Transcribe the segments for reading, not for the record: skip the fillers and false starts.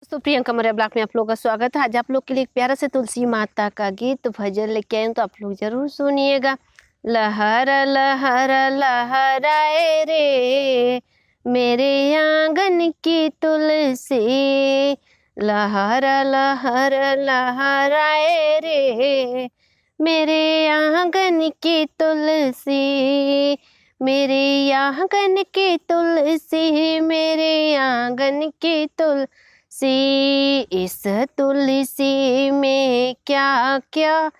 तो प्रियंका मौर्य ब्लॉग में आप लोगों का स्वागत है। आज आप लोग के लिए एक प्यारा से तुलसी माता का गीत भजन लेके आए, तो आप लोग जरूर सुनिएगा। लहर लहर लहराए रे मेरे आंगन की तुलसी, लहर लहर लहराए रे मेरे आंगन की तुलसी, मेरे आंगन की तुलसी, मेरे आंगन की तुलसी। इस तुलसी में क्या क्या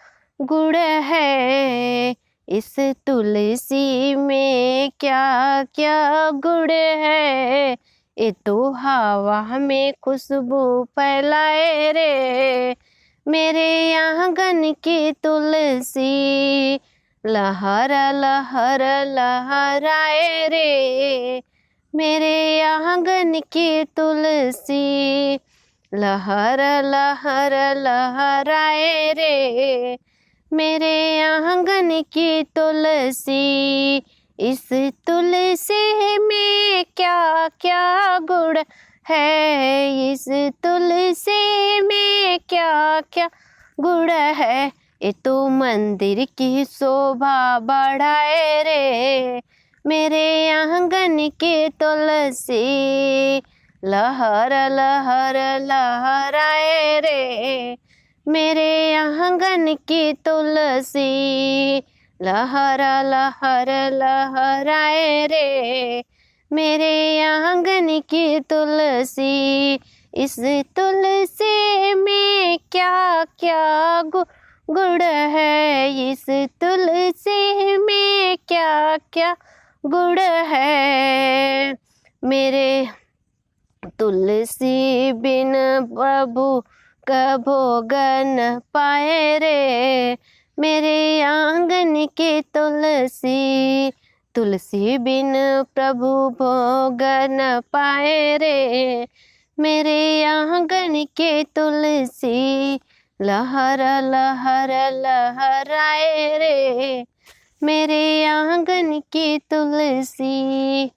गुण है, इस तुलसी में क्या क्या गुण है। ये तो हवा में खुशबू फैलाए रे मेरे आंगन की तुलसी, लहर लहर लहराए रे मेरे आंगन की तुलसी, लहर लहर लहराए रे मेरे आंगन की तुलसी। इस तुलसी में क्या क्या गुण है, इस तुलसी में क्या क्या गुण है। ये तो मंदिर की शोभा बढ़ाए रे मेरे आंगन की तुलसी, लहर लहर लहराए रे मेरे आंगन की तुलसी, लहर लहर लहराए रे मेरे आंगन की तुलसी। इस तुलसी में क्या क्या गुण है, इस तुलसी में क्या क्या गुण है। मेरे तुलसी बिन प्रभु कभो गन पाए रे मेरे आंगन की तुलसी, तुलसी बिन प्रभु भोग न पाए रे मेरे आंगन की तुलसी, लहर लहर लहराए रे मेरे आंगन की तुलसी।